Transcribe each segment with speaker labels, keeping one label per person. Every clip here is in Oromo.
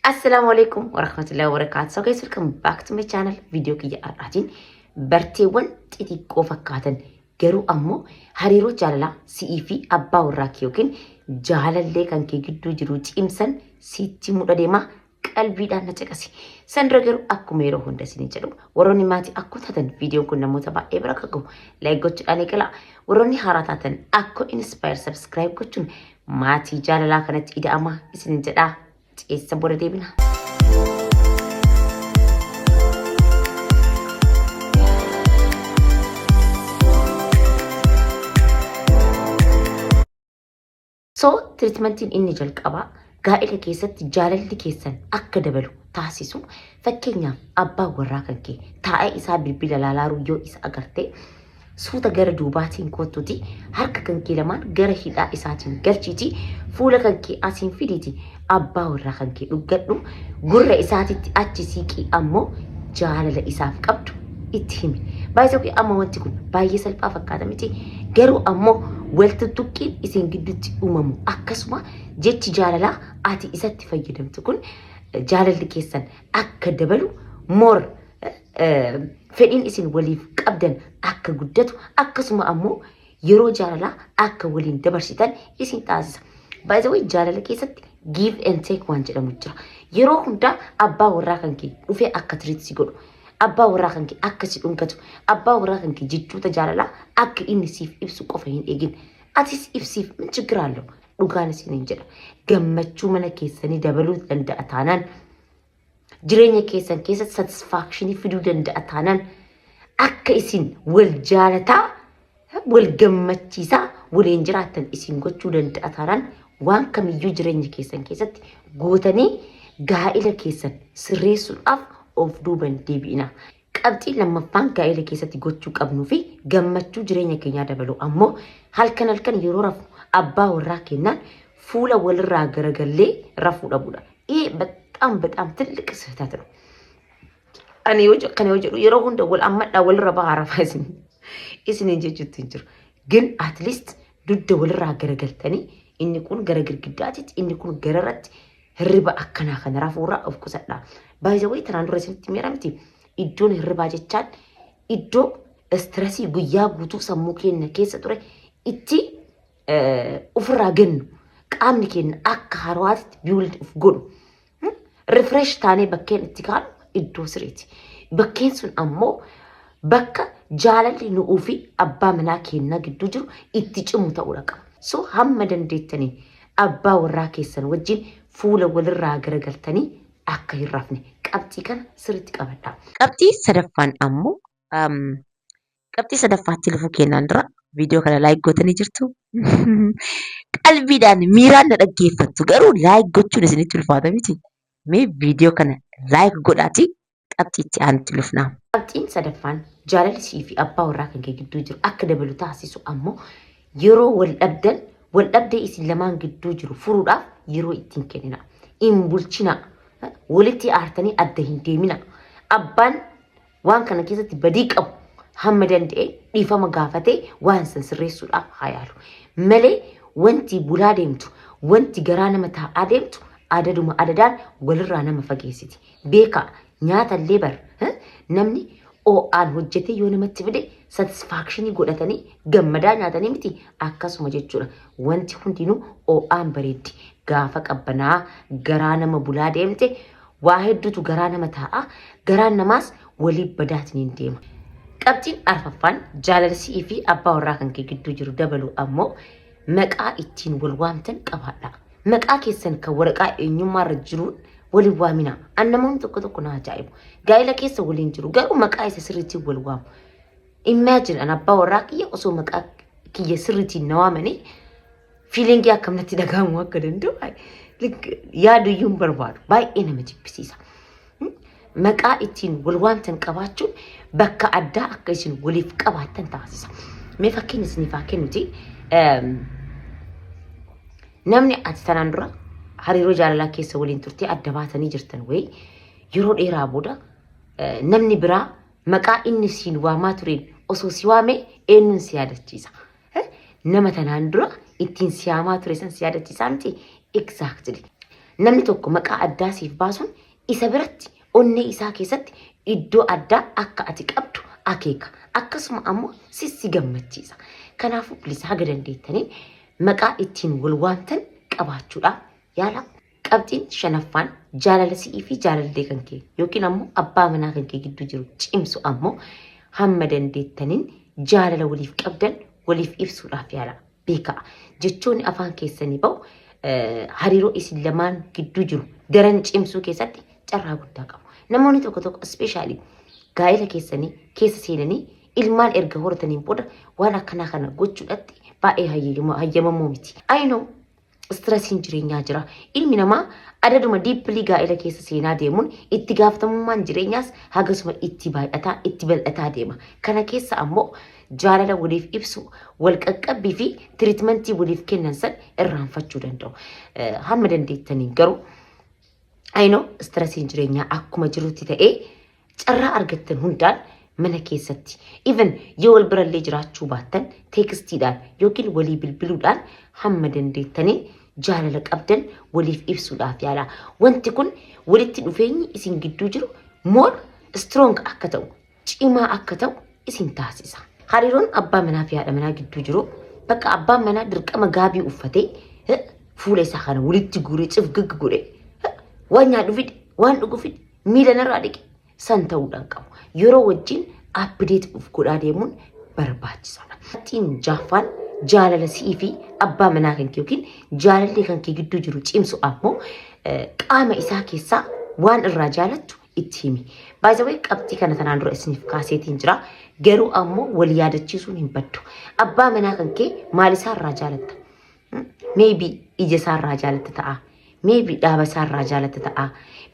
Speaker 1: Assalamualaikum warahmatullahi wabarakatuh. So guys, welcome back to my channel. Video kiyya har'aatiin barteewwan xixiqqoo fakkaatan garuu ammoo hariiroo jaalalaa si'ii fi abbaa warraa kee yookiin jaalallee kan kee gidduu jiru cimsan sitti mudha deemaa qalbiidhaan na caqasi. San dura garuu akkuma yeroo hunda isin jedhu warroonni maatii akkuma taatan viidiyoon kun namoota baay'ee bira akka gahu like gochuudhaan eegala. Warroonni haaraa taatan akka inspire subscribe gochuun maatii jaalalaa kanatti ida'ama isin jedhaa. It's booda deebina. So treatmentiin inni jalqabaa gaa'ela keessatti jaalalli keessan akka dabalu taasisu fakkeenyaaf abbaa warraa kan kee taa'ee isaa bilbila laalaaru yoo isa agarte suuta gara duubaatiin kottuti harka kan kee lamaan gara hidhaa isaatiin galchiiti fuula kan kee asiin fidiiti abbaa warraa kan kee dhuggadhu gurra isaatitti achi siiqii ammoo jaalala isaaf qabdu itti himi. Baay'ee amma wanti kun baay'ee salphaa fakkaata miti garuu ammoo waltuttuqqiin isin gidduutti uumamu akkasuma jechi jaalalaa ati isatti fayyadamtu kun jaalalli keessan akka dabalu moor fedhiin isin waliif qabdan akka guddatu akkasuma ammoo yeroo jaalalaa akka waliin dabarsitan isin taasisa. Baay'ee jaalala keessatti give and take waan jedhamu jira. Yeroo hundaa abbaa warraa kan kee dhufee akka tiriitii godhu, abbaa warraa kan kee akka si dhungatu, abbaa warraa kan kee jechoota jaalalaa akka inni siif ibsu qofa hin eegin. Atis ibsiif min chigiraallo dhugaan isin hin jedha. Gammachuu mana keessanii dabaluu danda'a taanaan jireenya keessan keessatti satisfaakshinii fiduu danda'a taanaan akka isin wal jaalataa wal gammachiisaa waliin jiraattan isin gochuu danda'a taanaan waan kamiyyuu jireenya keessan keessatti gootanii gaa'ela keessan sirreessuudhaaf of duuban deebi'ina. Qabxii lammaffaan gaa'ela keessatti gochuu qabnuu fi gammachuu jireenya keenyaa dabaluu ammoo halkan yeroo rafu abbaa warraa kennaan fuula walirraa garagallee rafuu dhabuudha. በጣም ትልቅ ስህተት ነው። እኔ ወጀዱ የሮ ሁንደ ወል አመዳ ወል ረባ አረፋስን እስን እንጀቹት እንጅር ግን አትሊስት ዱደ ወል ራ ገረገልተኒ እንኩን ገረግርግዳት እንኩን ገረረት ህርባ አከና ከነራፉራ አፍቁሰዳ ባይዘው ተናንዱ ረስምት ሚራምቲ ኢዶን ህርባ ጀቻን ኢዶ ስትረሲ ጉያ ጉቱ ሰሙኬን ከሰ ጥሬ እቲ ኡፍራ ገን ቃምኒኬን አካራዋት ቢውልድ ጎን refresh taane bakkeen itti kaanu iddoo sirriiti. Bakkeen sun ammoo bakka jaalalli nu'uu fi abbaa manaa keenyaa gidduu jiru itti cimu ta'uudha qaba. So hamma dandeettanii abbaa warraa keessan wajjin fuula walirraa garagaltanii akka hin rafne qabxii kana sirriitti qabadha. Qabxii sadaffaan ammoo qabxii sadaffaatti lufuu kennaan dura viidiyoo kana laayik gootanii jirtu. Qalbiidhaan miiraan na dhaggeeffattu garuu laayik gochuun isinitti ulfaata miti. Mee viidiyoo kana laayik godhaati qabxiitti aanutti lufnaa. Qabxiin sadaffaan jaalalli fi abbaa warraa kan kee gidduu jiru akka dabalu taasisu ammoo yeroo wal dhabdee isin lamaan gidduu jiru furuudhaaf yeroo ittiin kennina. Hin bulchina. Walitti aartanii adda hin deemina. Abbaan waan kana keessatti badii qabu hamma danda'e dhiifama gaafatee waan san sirreessuudhaaf haa yaalu. Malee wanti bulaa deemtu, wanti garaa nama taa'aa deemtu adaduma adadaan walirraa nama fageessiti. Beeka nyaata illee bar namni oo'aan hojjetee yoo namatti fide satisfaakshinii godhatanii gammadaa nyaatanii miti akkasuma jechuudha. Wanti hundinuu oo'aan bareeddi. Gaafa qabbanaa garaa nama bulaa deemte waa hedduutu garaa nama taa'a. Garaan namaas walii badaatiin deema. Qabxiin arfaffaan jaalalli fi abbaa warraa kan kee gidduu jiru dabalu ammoo maqaa ittiin wal waamtan qabaadha. Maqaa keessan kan waraqaa eenyummaa irra jiruun waliin waamina. Namoonni tokko na ajaa'ibu. Gaa'ela keessa waliin jiru garuu maqaa isa sirriitiin wal waamu. Imagine an abbaa warraa kiyya osoo maqaa kiyya sirriitiin na waamanii fiilingii akkamatti dhagahamuu akka danda'u yaaduyyuu hin barbaadu. Baay'ee nama jibbisiisa. Maqaa ittiin wal waamtan qabaachuun bakka addaa akka isin waliif qabaattan taasisa. Mee fakkeenya isiniif haa kennuti. Namni ati tanaan dura hariiroo jaalalaa keessa waliin turtee adda baatanii jirtan wayi yeroo dheeraa booda namni biraa maqaa inni siin waamaa tureen osoo si waamee eenyuun si yaadachiisa. Nama tanaan dura ittiin si waamaa ture san si yaadachiisaa miti exactly. namni tokko maqaa addaa siif baasuun isa biratti onnee isaa keessatti iddoo addaa akka ati qabdu akeeka. Akkasuma ammoo sissi gammachiisa. Kanaafuu bilisa haga dandeettaniin maqaa ittiin wal waamtan qabaachuudhaaf yaala. Qabxiin shanaffaan jaalala si'ii fi jaalallee kan kee yookiin ammoo abbaa manaa kan kee gidduu jiru cimsu ammoo hamma dandeettaniin jaalala waliif qabdan waliif ibsuudhaaf yaala. Beekaa jechoonni afaan keessanii ba'u hariiroo isin lamaan gidduu jiru daran cimsuu keessatti carraa guddaa qabu. Namoonni tokko tokko ispeeshaalii gaa'ela keessanii keessa seenanii ilmaan erga horataniin booda waan akkanaa kana gochuudhaatti baay'ee hayyamamoo miti. Ayinoo stresiin jireenyaa jira. Ilmi namaa adaduma diippilii gaa'ela keessa seenaa deemuun itti gaafatamummaan jireenyaas hagasuma itti baay'ataa itti bal'ataa deema. Kana keessa ammoo jaalala waliif ibsu wal qaqqabbii fi tiriitmentii waliif kennan san irraanfachuu danda'u. Hamma dandeettaniin garuu ayinoo stresiin jireenyaa akkuma jirutti ta'ee carraa argattan hundaan mana keessatti even yoo wal birallee jiraachuu baattan teekstiidhaan yookiin walii bilbiluudhaan hamma dandeettaniin jaalala qabdan waliif ibsuudhaaf yaala. Wanti kun walitti dhufeenyi isin gidduu jiru more strong akka ta'u cimaa akka ta'u isin taasisa. Hariiroon abbaa manaa fi haadha manaa gidduu jiru bakka abbaan manaa dirqama gaabii uffatee fuula isaa kana walitti guuree cifgig godhee waan nyaadhu fide waan dhugu fide miila narraa dhiqe san ta'uudhaan qabu. Yeroo wajjin update uf godhaa deemuun barbaachisaadha. Qabxiin jaffaan jaalala si'ii fi abbaa manaa kan kee yookiin jaalallee kan kee gidduu jiru cimsu ammoo qaama isaa keessaa waan irraa jaalattu itti himi. By the way qabxii kana tanaan dura isiniif kaaseetiin jira. Garuu ammoo wal yaadachiisuun hin baddu. Abbaa manaa kan kee maal isaa irraa jaalatta? Maybe ija isaa irraa jaalatta ta'a. Maybe dhaaba isaa irraa jaalatta ta'a.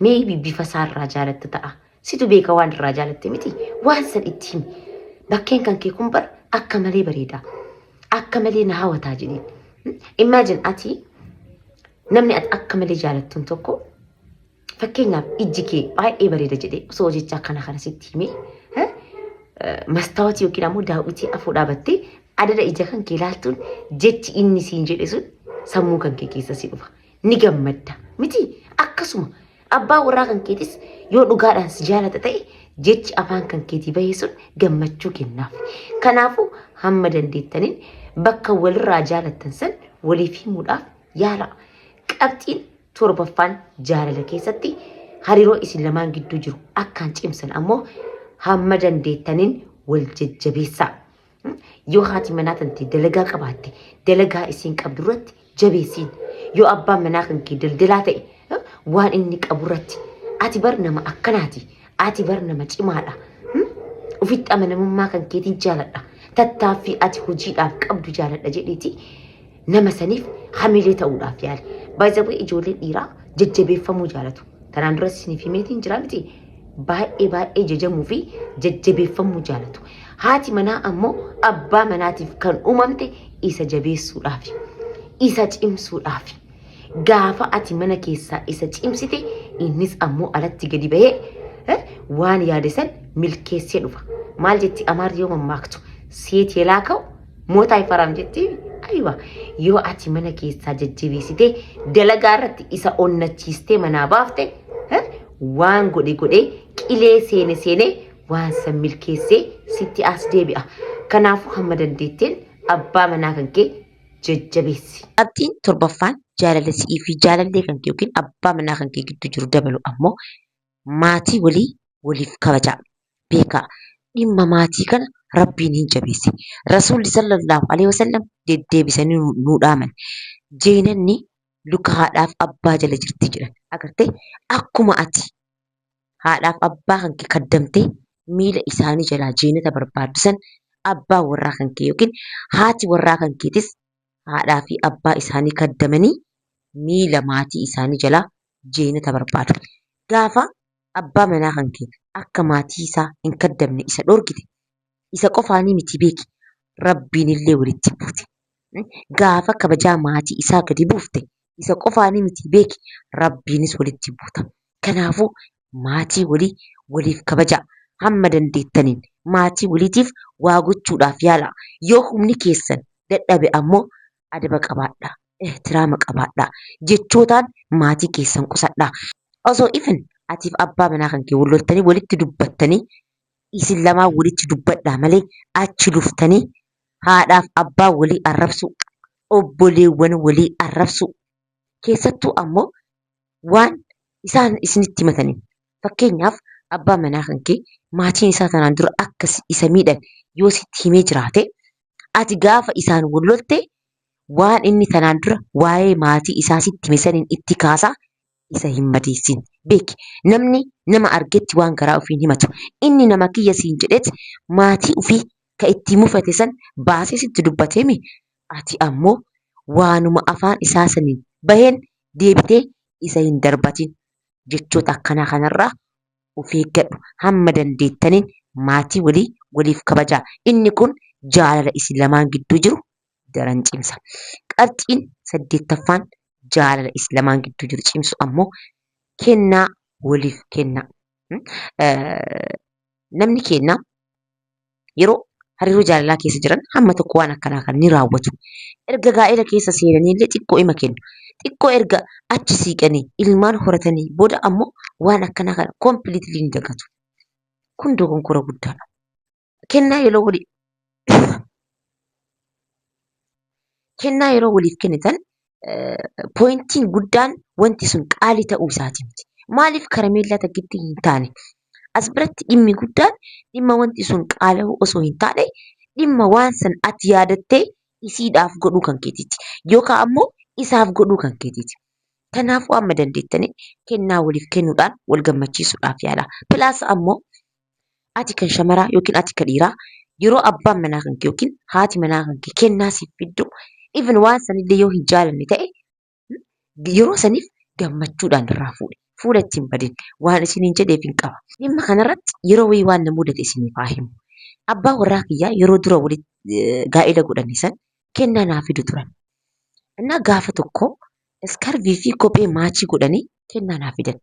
Speaker 1: Maybe bifa isaa irraa jaalatta ta'a. Situ beeka waan irraa jaalatte miti. Waan san itti himi. Bakkeen kan kee kun bar akka malee bareeda. Akka malee na hawwataa jedheen. Imagine ati namni ati akka malee jaalattuun tokko fakkeenyaaf ijji kee baay'ee bareeda jedhee osoo jecha akkana kana sitti himee mastaawotii yookiin ammoo daawwitii afur dhaabattee adada ija kan kee ilaaltuun jechi inni siin jedhe sun sammuu kan kee keessa si dhufa. Ni gammadda miti. Akkasuma abbaa warraa kan keetis yoo dhugaadhaan si jaalata ta'e jechi afaan kan keetii bahee sun gammachuu kennaaf. Kanaafuu hamma dandeettaniin bakka walirraa jaalattan san waliif himuudhaaf yaala. Qabxiin torbaffaan jaalala keessatti hariiroo isin lamaan gidduu jiru akkaan cimsan ammoo hamma dandeettaniin wal jajjabeessaa. Yoo haati manaa tante dalagaa qabaatte dalagaa isin qabdu irratti jabeessiin. Yoo abbaan manaa kan kee daldalaa ta'e waan inni qabu irratti ati bar nama akkanaati. Ati bar nama cimaadha. Ufitti amanamummaa kan keetiin jaaladha. Tattaaffii ati hojiidhaaf qabdu jaaladha jedheeti nama saniif hamilee ta'uudhaaf yaali. Baay'ee ijoolleen dhiiraa jajjabeeffamuu jaalatu. Tanaan duras isiniif himeetiin jira miti. Baay'ee jajamuu fi jajjabeeffamuu jaalatu. Haati manaa ammoo abbaa manaatiif kan uumamte isa jabeessuudhaaf, isa cimsuudhaaf. Gaafa ati mana keessaa isa cimsite innis ammoo alatti gadi bahee waan yaade san milkeessee dhufa. Maal jetti amaarri yoo mammaaktu seet yelaa ka'u mootaa ifaram jetti. Aywa yoo ati mana keessaa jajjabeessitee dalagaa irratti isa onnachiistee manaa baafte waan godhee qilee seenee waan san milkeessee sitti as deebi'a. Kanaafuu hamma dandeetteen abbaa manaa kan kee jajjabeessi. Qabxiin torbaffaan jaalala si'ii fi jaalallee kan kee yookiin abbaa manaa kan kee gidduu jiru dabalu ammoo maatii waliif kabajaa. Beekaa dhimma maatii kana rabbiin hin jabeesse. Rasuulli sallallahu alaihi wasallam deddeebisanii nuu dhaaman. Jeenanni luka haadhaaf abbaa jala jirti jedhan. Agartee akkuma ati haadhaaf abbaa kan kee kaddamtee miila isaanii jalaa jeenata barbaaddisan abbaa warraa kan kee yookiin haati warraa kan keetis haadhaa fi abbaa isaanii kaddamanii miila maatii isaanii jalaa jeenata barbaadu. Gaafa abbaa manaa kan kee akka maatii isaa hin kaddamne isa dhorgite isa qofaanii miti beeki rabbiin illee walitti buute. Gaafa kabajaa maatii isaa gadi buufte isa qofaanii miti beeki rabbiinis walitti buuta. Kanaafuu maatii waliif kabajaa. Hamma dandeettaniin maatii waliitiif waa gochuudhaaf yaala. Yoo humni keessan dadhabe ammoo adaba qabaadha. ihtiraama qabaadhaa. Jechootaan maatii keessan qusadhaa. Osoo ifin atiif abbaa manaa kan kee wal loltanii walitti dubbattanii isin lamaan walitti dubbadhaa malee achi dhuftanii haadhaaf abbaa walii arrabsu, obboleewwan walii arrabsu. Keessattuu ammoo waan isaan isinitti himataniin. Fakkeenyaaf abbaan manaa kan kee maatiin isaa tanaan dura akkas isa miidhan yoo sitti himee jiraate ati gaafa isaan wal lolte waan inni tanaan dura waa'ee maatii isaa sitti hime saniin itti kaasaa isa hin madeessin. Beeki namni nama argetti waan garaa ofii hin himatu. Inni nama kiyya siin jedhetti maatii ofii ka itti mufate san baasee sitti dubbateemi. Ati ammoo waanuma afaan isaa saniin baheen deebitee isa hin darbatin. Jechoota akkanaa kanarraa of eeggadhu. Hamma dandeettaniin maatii waliif kabajaa. Inni kun jaalala isin lamaan gidduu jiru daran cimsa. Qabxiin 8ffaan jaalala isin lamaan gidduu jiru cimsu ammoo kennaa waliif kennaa. Namni kennaa yeroo hariiroo jaalalaa keessa jiran hamma tokko waan akkanaa kan ni raawwatu. Erga gaa'ela keessa seenanii illee xiqqoo hima kennu. Xiqqoo erga achi siiqanii ilmaan horatanii booda ammoo waan akkanaa kana kompiliitilii ni dagatu. Kun dogonkora guddaadha. Kennaa yeroo waliif kennitan pooyintiin guddaan wanti sun qaalii ta'uu isaati miti. Maaliif karameellaa takkitti hin taane? As biratti dhimmi guddaan dhimma wanti sun qaala'uu osoo hin taane dhimma waan san ati yaadattee isiidhaaf godhuu kan keetiiti. Yookaan ammoo isaaf godhuu kan keetiiti. Kanaafuu amma dandeettanii kennaa waliif kennuudhaan wal gammachiisuudhaaf yaala. Pilaas ammoo ati kan shamaraa yookiin ati kan dhiiraa yeroo abbaan manaa kan kee yookiin haati manaa kan kee kennaa siif fiddu even waan sanillee yoo hin jaalanne ta'e yeroo saniif gammachuudhaan irraa fuudhe. Fuula ittiin badin waan isiniin jedheef hin qaba. Dhimma kanarratti yeroo wayii waan na mudate isiniif haa himu. Abbaa warraa kiyyaa yeroo dura gaa'ela godhanne san kennaa naa fidu turan. Innaa gaafa tokko iskarvii fi kophee maachii godhanii kennaa naa fidan.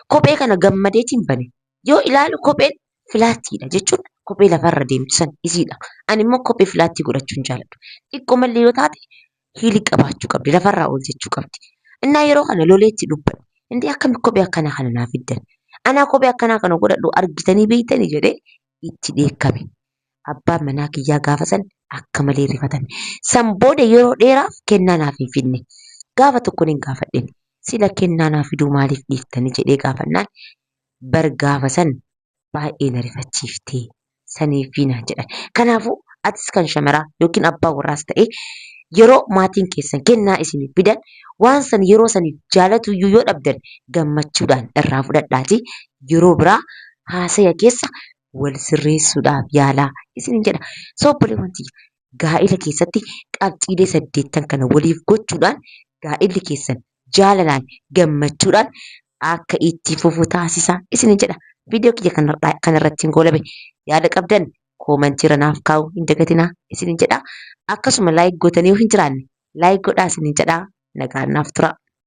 Speaker 1: Kophee kana gammadeetiin bane. Yoo ilaalu kopheen filaattiidha jechuun kophee lafarra deemtu san isiidha. Ani immoo kophee filaattii godhachuu hin jaalladhu. Xiqqoo mallee yoo taate hiilii qabaachuu qabdi. Lafarraa ol jechuu qabdi. Innaa yeroo kana loleetti dubbadhe. Inni akkami kophee akkanaa kana naa fiddan? Anaa kophee akkanaa kana godhadhu argitanii beektanii jedhee itti dheekkame. Abbaan manaa kiyyaa gaafa san akka malee rifatame. San booda yeroo dheeraaf kennaa naaf hin fidne. Gaafa tokko ni gaafadheen sila kennaa naaf fiduu maaliif dhiiftanii jedhee gaafannaan bar gaafa san baay'ee na rifachiiftee saniifii naan jedhan. Kanaafuu atis kan shamaraa yookiin abbaa warraas ta'ee yeroo maatiin keessan kennaa isiniif fidan waan san yeroo saniif jaalatu yoo dhabdan gammachuudhaan irraa fudhadhaatii yeroo biraa haasaya keessa wal sirreessuudhaaf yaalaa isiniin jedha. Obboleewwan gaa'ela keessatti qabxiilee 8 kana waliif gochuudhaan gaa'elli keessan jaalalaan gammachuudhaan akka itti fufu taasisaa isiniin jedha. Viidiyoo kiyya kanarratti hin goolabe yaada qabdan koomantiirra naaf kaa'uu hin dagatinaa isiniin jedha. Akkasuma laayik gootanii yoo hin jiraanne laayik godhaa isiniin jedha. Nagaan naaf tura.